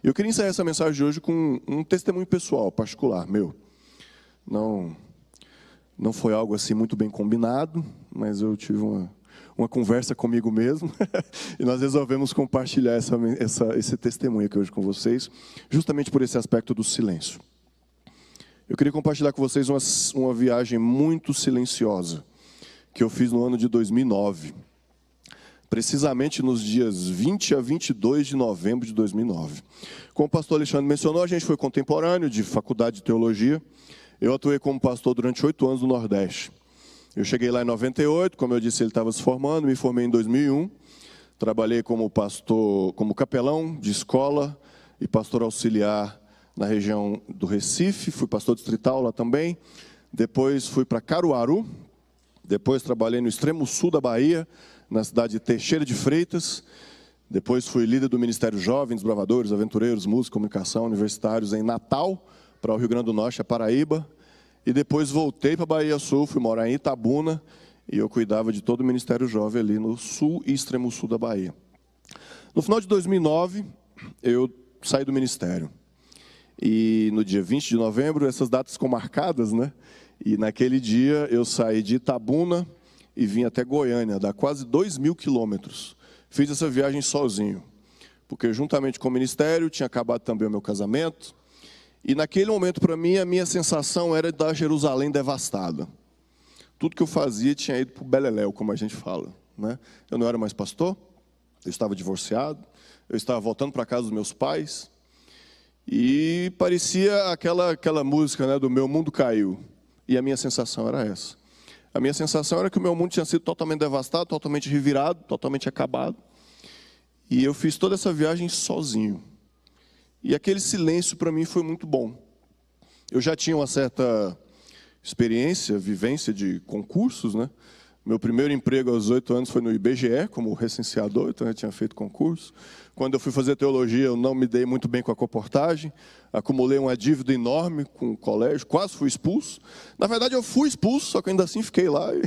Eu queria encerrar essa mensagem de hoje com um testemunho pessoal, particular, meu. Não foi algo assim muito bem combinado, mas eu tive uma conversa comigo mesmo e nós resolvemos compartilhar esse testemunho aqui hoje com vocês, justamente por esse aspecto do silêncio. Eu queria compartilhar com vocês uma viagem muito silenciosa que eu fiz no ano de 2009, precisamente nos dias 20 a 22 de novembro de 2009. Como o pastor Alexandre mencionou, a gente foi contemporâneo de faculdade de teologia. Eu atuei como pastor durante 8 anos no Nordeste. Eu cheguei lá em 98, como eu disse, ele estava se formando, me formei em 2001. Trabalhei como pastor, como capelão de escola e pastor auxiliar na região do Recife. Fui pastor distrital lá também. Depois fui para Caruaru. Depois trabalhei no extremo sul da Bahia, na cidade de Teixeira de Freitas. Depois fui líder do Ministério Jovens, Bravadores, Aventureiros, Música, Comunicação, Universitários em Natal, para o Rio Grande do Norte, a Paraíba. E depois voltei para a Bahia Sul, fui morar em Itabuna, e eu cuidava de todo o Ministério Jovem ali no sul e extremo sul da Bahia. No final de 2009, eu saí do ministério. E no dia 20 de novembro, essas datas ficam marcadas, né? E naquele dia eu saí de Itabuna e vim até Goiânia, dá quase 2.000 quilômetros. Fiz essa viagem sozinho, porque juntamente com o ministério tinha acabado também o meu casamento. E naquele momento, para mim, a minha sensação era da Jerusalém devastada. Tudo que eu fazia tinha ido para o beleléu, como a gente fala, né? Eu não era mais pastor, eu estava divorciado, eu estava voltando para a casa dos meus pais, e parecia aquela música, né, do Meu Mundo Caiu. E a minha sensação era essa. A minha sensação era que o meu mundo tinha sido totalmente devastado, totalmente revirado, totalmente acabado. E eu fiz toda essa viagem sozinho. E aquele silêncio para mim foi muito bom. Eu já tinha uma certa experiência, vivência de concursos, né? Meu primeiro emprego aos 8 anos foi no IBGE, como recenseador, então eu tinha feito concurso. Quando eu fui fazer teologia, eu não me dei muito bem com a comportagem. Acumulei uma dívida enorme com o colégio, quase fui expulso. Na verdade, eu fui expulso, só que ainda assim fiquei lá e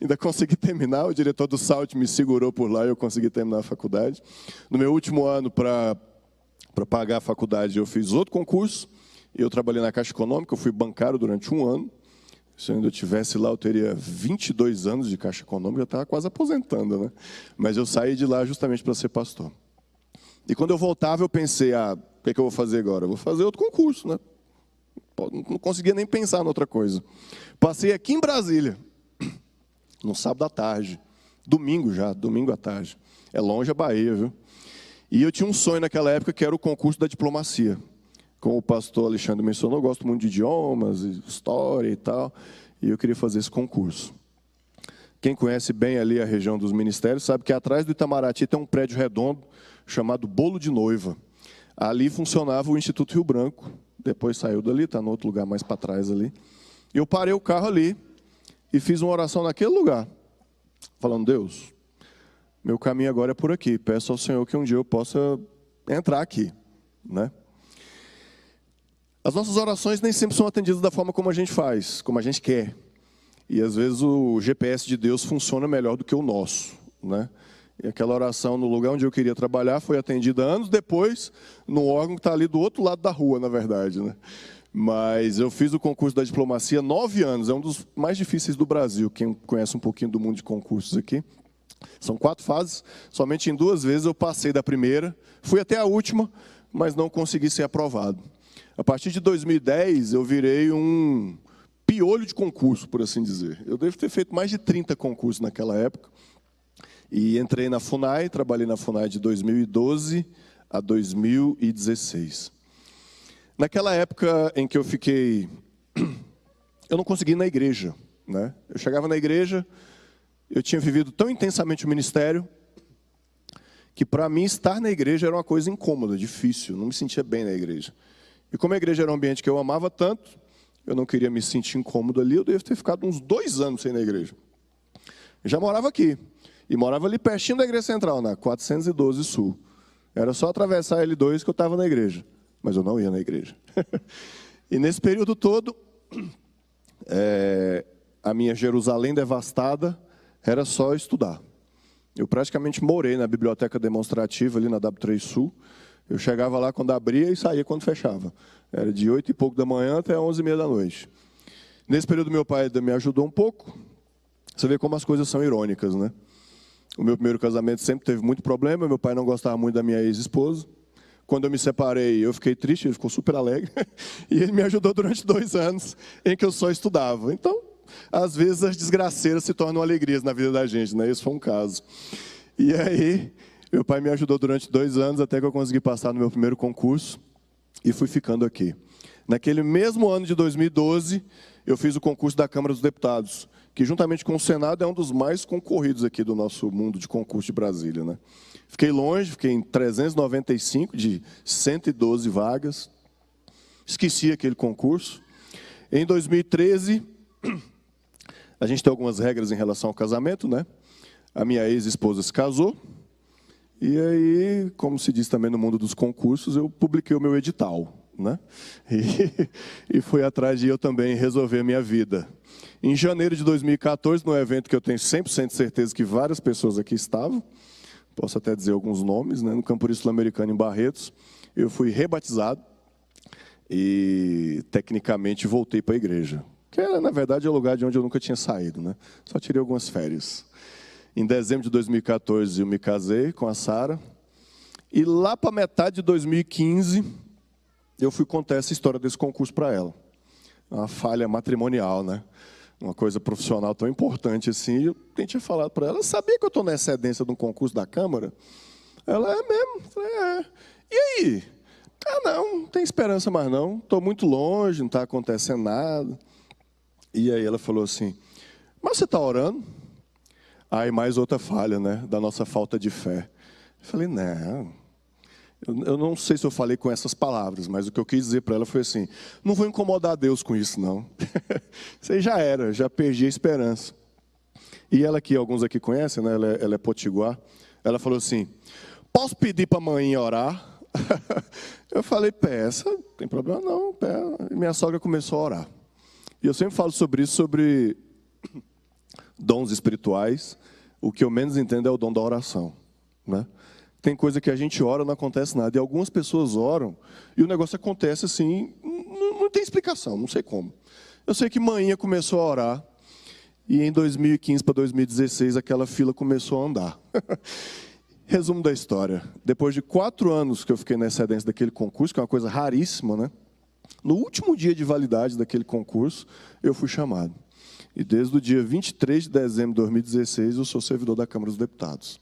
ainda consegui terminar. O diretor do SALT me segurou por lá e eu consegui terminar a faculdade. No meu último ano, para pagar a faculdade, eu fiz outro concurso. Eu trabalhei na Caixa Econômica, eu fui bancário durante 1 ano. Se eu ainda estivesse lá, eu teria 22 anos de Caixa Econômica, eu estava quase aposentando, né? Mas eu saí de lá justamente para ser pastor. E quando eu voltava, eu pensei, o que é que eu vou fazer agora? Eu vou fazer outro concurso, né? Não conseguia nem pensar em outra coisa. Passei aqui em Brasília, no sábado à tarde, domingo à tarde. É longe a Bahia, viu? E eu tinha um sonho naquela época, que era o concurso da diplomacia. Como o pastor Alexandre mencionou, eu gosto muito de idiomas, história e tal, e eu queria fazer esse concurso. Quem conhece bem ali a região dos ministérios sabe que atrás do Itamaraty tem um prédio redondo chamado Bolo de Noiva. Ali funcionava o Instituto Rio Branco, depois saiu dali, está no outro lugar mais para trás ali. E eu parei o carro ali e fiz uma oração naquele lugar, falando: Deus, meu caminho agora é por aqui, peço ao Senhor que um dia eu possa entrar aqui, né? As nossas orações nem sempre são atendidas da forma como a gente faz, como a gente quer. E às vezes o GPS de Deus funciona melhor do que o nosso, né? E aquela oração no lugar onde eu queria trabalhar foi atendida anos depois, num órgão que está ali do outro lado da rua, na verdade, né? Mas eu fiz o concurso da diplomacia 9 anos, é um dos mais difíceis do Brasil, quem conhece um pouquinho do mundo de concursos aqui. São 4 fases, somente em 2 vezes eu passei da primeira, fui até a última, mas não consegui ser aprovado. A partir de 2010, eu virei um piolho de concurso, por assim dizer. Eu devo ter feito mais de 30 concursos naquela época. E entrei na FUNAI, trabalhei na FUNAI de 2012 a 2016. Naquela época em que eu fiquei... Eu não consegui ir na igreja, né? Eu chegava na igreja, eu tinha vivido tão intensamente o ministério, que para mim estar na igreja era uma coisa incômoda, difícil, não me sentia bem na igreja. E como a igreja era um ambiente que eu amava tanto, eu não queria me sentir incômodo ali, eu devo ter ficado uns 2 anos sem ir na igreja. Eu já morava aqui, e morava ali pertinho da igreja central, na 412 Sul. Era só atravessar a L2 que eu estava na igreja, mas eu não ia na igreja. E nesse período todo, a minha Jerusalém devastada era só estudar. Eu praticamente morei na biblioteca demonstrativa ali na W3 Sul. Eu chegava lá quando abria e saía quando fechava. Era de 8 e pouco da manhã até 11h30 da noite. Nesse período, meu pai me ajudou um pouco. Você vê como as coisas são irônicas, né? O meu primeiro casamento sempre teve muito problema. Meu pai não gostava muito da minha ex-esposa. Quando eu me separei, eu fiquei triste, ele ficou super alegre. E ele me ajudou durante 2 anos em que eu só estudava. Então, às vezes, as desgraceiras se tornam alegrias na vida da gente, né? Esse foi um caso. E aí, meu pai me ajudou durante 2 anos até que eu consegui passar no meu primeiro concurso e fui ficando aqui. Naquele mesmo ano de 2012, eu fiz o concurso da Câmara dos Deputados, que juntamente com o Senado é um dos mais concorridos aqui do nosso mundo de concurso de Brasília, né? Fiquei longe, fiquei em 395 de 112 vagas. Esqueci aquele concurso. Em 2013, a gente tem algumas regras em relação ao casamento, né? A minha ex-esposa se casou. E aí, como se diz também no mundo dos concursos, eu publiquei o meu edital, né? E fui atrás de eu também resolver a minha vida. Em janeiro de 2014, no evento que eu tenho 100% de certeza que várias pessoas aqui estavam, posso até dizer alguns nomes, né? No Campus Sul-Americano, em Barretos, eu fui rebatizado e, tecnicamente, voltei para a igreja. Que era, na verdade, o lugar de onde eu nunca tinha saído, né? Só tirei algumas férias. Em dezembro de 2014, eu me casei com a Sara. E lá para metade de 2015, eu fui contar essa história desse concurso para ela. Uma falha matrimonial, né? Uma coisa profissional tão importante assim. Eu tinha falado para ela, sabia que eu estou na excedência de um concurso da Câmara? Ela, é mesmo? Eu falei, é. E aí? Ah, não tem esperança mais não. Estou muito longe, não está acontecendo nada. E aí ela falou assim, mas você está orando? Aí mais outra falha, né? Da nossa falta de fé. Eu falei, não. Eu não sei se eu falei com essas palavras, mas o que eu quis dizer para ela foi assim, não vou incomodar Deus com isso, não. Isso aí já era, já perdi a esperança. E ela aqui, alguns aqui conhecem, né? Ela é potiguar. Ela falou assim, posso pedir para a mãe orar? Eu falei, peça, não tem problema não. E minha sogra começou a orar. E eu sempre falo sobre isso, sobre dons espirituais. O que eu menos entendo é o dom da oração, né? Tem coisa que a gente ora, não acontece nada. E algumas pessoas oram e o negócio acontece assim, não tem explicação, não sei como. Eu sei que manhã começou a orar e em 2015 para 2016 aquela fila começou a andar. Resumo da história. Depois de 4 anos que eu fiquei na excedência daquele concurso, que é uma coisa raríssima, né? No último dia de validade daquele concurso, eu fui chamado. E desde o dia 23 de dezembro de 2016 eu sou servidor da Câmara dos Deputados.